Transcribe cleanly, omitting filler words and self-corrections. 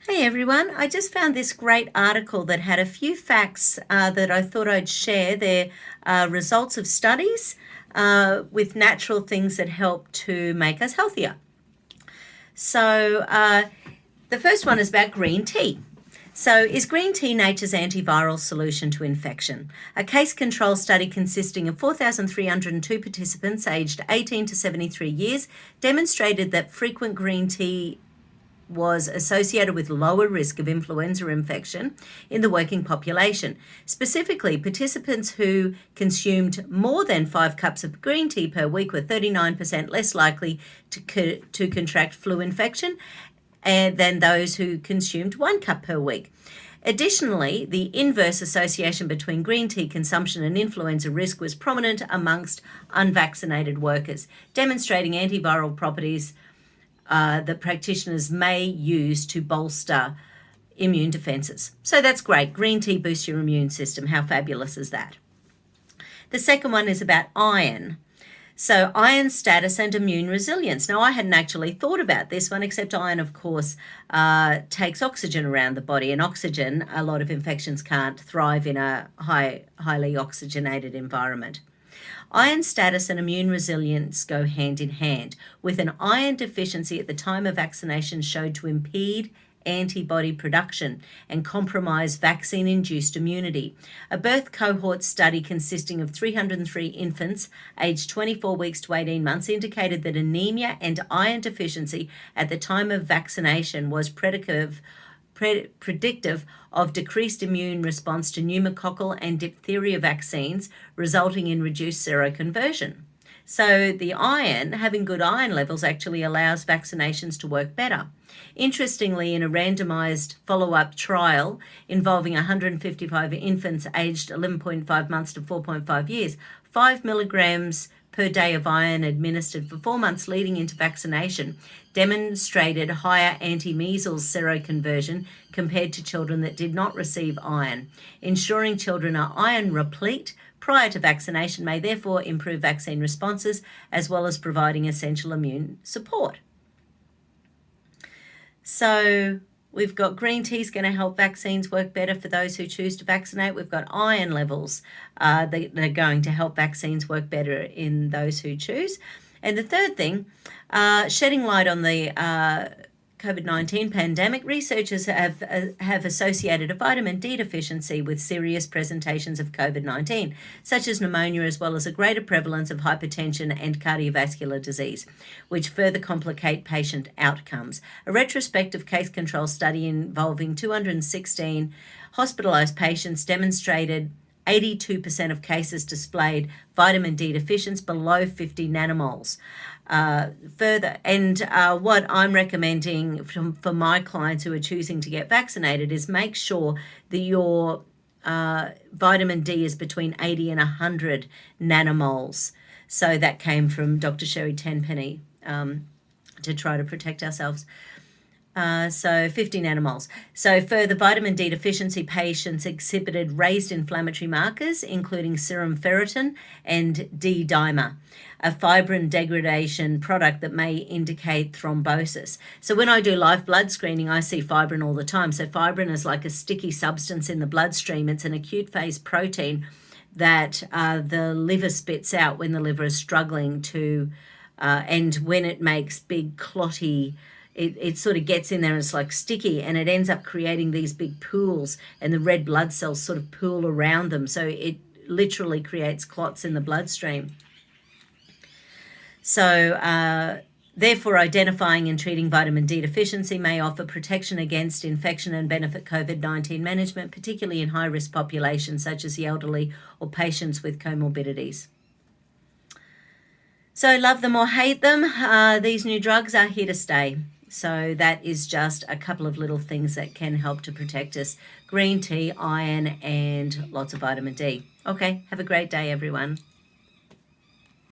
Hey everyone, I just found this great article that had a few facts that I thought I'd share. They're results of studies with natural things that help to make us healthier. So the first one is about green tea. So, is green tea nature's antiviral solution to infection? A case control study consisting of 4,302 participants aged 18 to 73 years demonstrated that frequent green tea was associated with lower risk of influenza infection in the working population. Specifically, participants who consumed more than 5 cups of green tea per week were 39% less likely to contract flu infection than those who consumed 1 cup per week. Additionally, the inverse association between green tea consumption and influenza risk was prominent amongst unvaccinated workers, demonstrating antiviral properties that practitioners may use to bolster immune defenses. So that's great. Green tea boosts your immune system. How fabulous is that? The second one is about iron. So iron status and immune resilience. Now, I hadn't actually thought about this one, except iron, of course, takes oxygen around the body, and oxygen, a lot of infections can't thrive in a highly oxygenated environment. Iron status and immune resilience go hand in hand, with an iron deficiency at the time of vaccination showed to impede antibody production and compromise vaccine-induced immunity. A birth cohort study consisting of 303 infants aged 24 weeks to 18 months indicated that anemia and iron deficiency at the time of vaccination was predictive of decreased immune response to pneumococcal and diphtheria vaccines, resulting in reduced seroconversion. So the iron, having good iron levels, actually allows vaccinations to work better. Interestingly, in a randomized follow-up trial involving 155 infants aged 11.5 months to 4.5 years, 5 milligrams per day of iron administered for 4 months leading into vaccination demonstrated higher anti-measles seroconversion compared to children that did not receive iron. Ensuring children are iron replete prior to vaccination may therefore improve vaccine responses as well as providing essential immune support. So we've got green tea is going to help vaccines work better for those who choose to vaccinate. We've got iron levels that are going to help vaccines work better in those who choose. And the third thing, shedding light on the COVID-19 pandemic, researchers have associated a vitamin D deficiency with serious presentations of COVID-19, such as pneumonia, as well as a greater prevalence of hypertension and cardiovascular disease, which further complicate patient outcomes. A retrospective case control study involving 216 hospitalized patients demonstrated 82% of cases displayed vitamin D deficiency below 50 nanomoles. What I'm recommending for my clients who are choosing to get vaccinated is make sure that your vitamin D is between 80 and 100 nanomoles. So that came from Dr. Sherry Tenpenny to try to protect ourselves. So 50 nanomoles. So for the vitamin D deficiency, patients exhibited raised inflammatory markers, including serum ferritin and D-dimer, a fibrin degradation product that may indicate thrombosis. So when I do live blood screening, I see fibrin all the time. So fibrin is like a sticky substance in the bloodstream. It's an acute phase protein that the liver spits out when the liver is struggling to, and when it makes big clotty, it sort of gets in there and it's like sticky, and it ends up creating these big pools, and the red blood cells sort of pool around them. So it literally creates clots in the bloodstream. So therefore, identifying and treating vitamin D deficiency may offer protection against infection and benefit COVID-19 management, particularly in high-risk populations such as the elderly or patients with comorbidities. So love them or hate them, these new drugs are here to stay. So that is just a couple of little things that can help to protect us. Green tea, iron, and lots of vitamin D. Okay, have a great day, everyone.